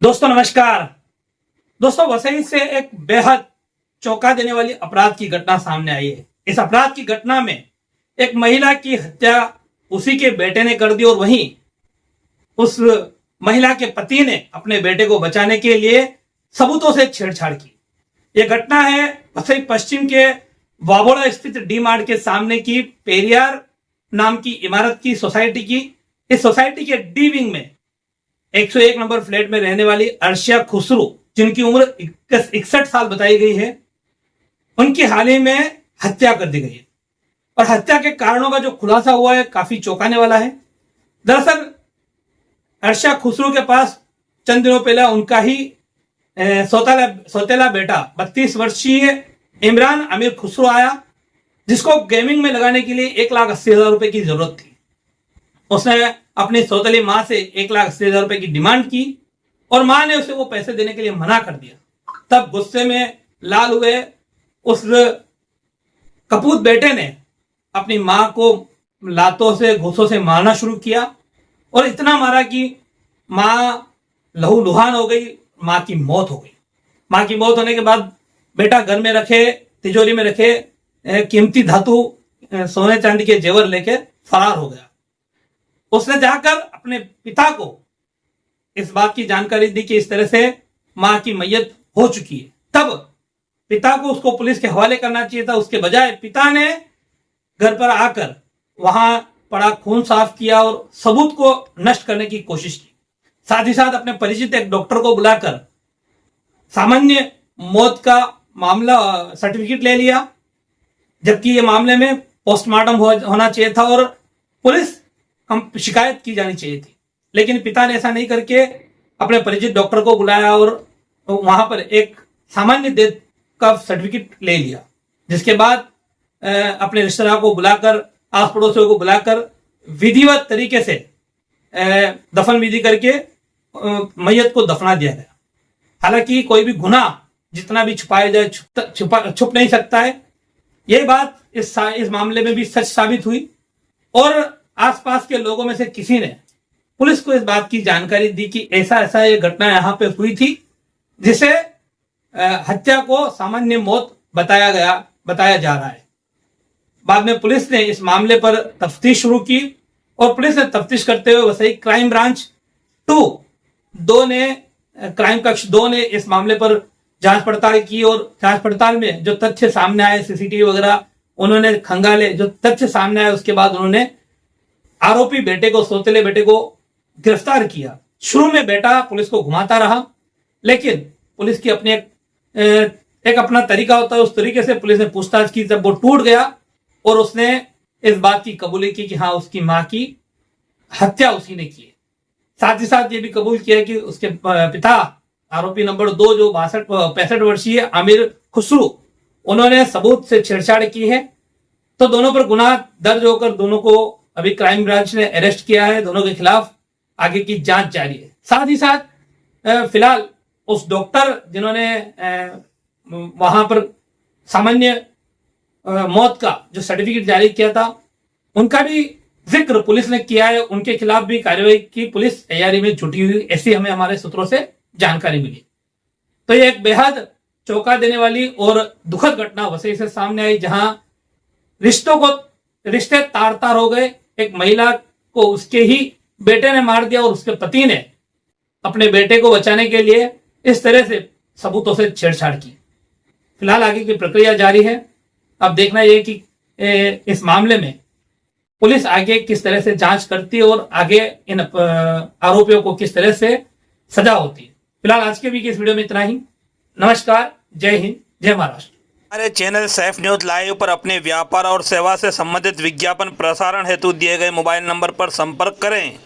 दोस्तों नमस्कार। दोस्तों वसई से एक बेहद चौंका देने वाली अपराध की घटना सामने आई है। इस अपराध की घटना में एक महिला की हत्या उसी के बेटे ने कर दी और वहीं उस महिला के पति ने अपने बेटे को बचाने के लिए सबूतों से छेड़छाड़ की। यह घटना है वसई पश्चिम के वाबोड़ा स्थित डी मार्ट के सामने की पेरियार नाम की इमारत की सोसाइटी की। इस सोसाइटी के डी विंग में 101 नंबर फ्लैट में रहने वाली अर्शिया खुसरू, जिनकी उम्र 61 साल बताई गई है, उनकी हाल ही में हत्या कर दी गई है। और हत्या के कारणों का जो खुलासा हुआ है काफी चौंकाने वाला है। दरअसल अर्शिया खुसरू के पास चंद दिनों पहले उनका ही सौतेला बेटा 32 वर्षीय इमरान अमीर खुसरू आया, जिसको गेमिंग में लगाने के लिए 1,80,000 रुपए की जरूरत थी। उसने अपनी सौतेली मां से 1,80,000 रुपए की डिमांड की और मां ने उसे वो पैसे देने के लिए मना कर दिया। तब गुस्से में लाल हुए उस कपूत बेटे ने अपनी मां को लातों से घूंसों से मारना शुरू किया और इतना मारा कि मां लहूलुहान हो गई। मां की मौत हो गई। मां की मौत होने के बाद बेटा घर में रखे तिजोरी में रखे कीमती धातु सोने चांदी के जेवर लेके फरार हो गया। उसने जाकर अपने पिता को इस बात की जानकारी दी कि इस तरह से मां की मैयत हो चुकी है। तब पिता को उसको पुलिस के हवाले करना चाहिए था, उसके बजाय पिता ने घर पर आकर वहां पड़ा खून साफ किया और सबूत को नष्ट करने की कोशिश की। साथ ही साथ अपने परिचित एक डॉक्टर को बुलाकर सामान्य मौत का मामला सर्टिफिकेट ले लिया, जबकि ये मामले में पोस्टमार्टम होना चाहिए था और पुलिस शिकायत की जानी चाहिए थी। लेकिन पिता ने ऐसा नहीं करके अपने परिचित डॉक्टर को बुलाया और वहां पर एक सामान्य डेथ का सर्टिफिकेट ले लिया, जिसके बाद अपने रिश्तेदार को बुलाकर आस पड़ोसियों को बुलाकर विधिवत तरीके से दफन विधि करके मैयत को दफना दिया गया। हालांकि कोई भी गुनाह जितना भी छुपाया जाए छुप नहीं सकता है। यही बात इस मामले में भी सच साबित हुई और आसपास के लोगों में से किसी ने पुलिस को इस बात की जानकारी दी कि ऐसा ऐसा ये घटना यहां पे हुई थी, जिसे हत्या को सामान्य मौत बताया जा रहा है। बाद में पुलिस ने इस मामले पर तफ्तीश शुरू की और पुलिस ने तफ्तीश करते हुए वसई क्राइम ब्रांच 2 ने क्राइम कक्ष 2 ने इस मामले पर जांच पड़ताल की और जांच पड़ताल में जो तथ्य सामने आए, सीसीटीवी वगैरह उन्होंने खंगाले। जो तथ्य सामने आए उसके बाद उन्होंने आरोपी बेटे को, सौतेले बेटे को गिरफ्तार किया। शुरू में बेटा पुलिस को घुमाता रहा, लेकिन पुलिस की अपनी एक अपना तरीका होता है, उस तरीके से पुलिस ने पूछताछ की। जब वो टूट गया और उसने इस बात की कबूली की कि हाँ, उसकी मां की हत्या उसी ने की है। साथ ही साथ ये भी कबूल किया कि उसके पिता आरोपी नंबर 2 जो 65 वर्षीय आमिर खुसरू, उन्होंने सबूत से छेड़छाड़ की है। तो दोनों पर गुनाह दर्ज होकर दोनों को अभी क्राइम ब्रांच ने अरेस्ट किया है। दोनों के खिलाफ आगे की जांच जारी है। साथ ही साथ फिलहाल उस डॉक्टर जिन्होंने वहां पर सामान्य मौत का जो सर्टिफिकेट जारी किया था, उनका भी जिक्र पुलिस ने किया है। उनके खिलाफ भी कार्रवाई की पुलिस तैयारी में जुटी हुई, ऐसी हमें हमारे सूत्रों से जानकारी मिली। तो ये एक बेहद चौंका देने वाली और दुखद घटना वसई से सामने आई, जहां रिश्ते तार तार हो गए। एक महिला को उसके ही बेटे ने मार दिया और उसके पति ने अपने बेटे को बचाने के लिए इस तरह से सबूतों से छेड़छाड़ की। फिलहाल आगे की प्रक्रिया जारी है। अब देखना यह कि इस मामले में पुलिस आगे किस तरह से जांच करती है और आगे इन आरोपियों को किस तरह से सजा होती है। फिलहाल आज के भी इस वीडियो में इतना ही। नमस्कार, जय हिंद, जय महाराष्ट्र। हमारे चैनल सैफ न्यूज लाइव पर अपने व्यापार और सेवा से संबंधित विज्ञापन प्रसारण हेतु दिए गए मोबाइल नंबर पर संपर्क करें।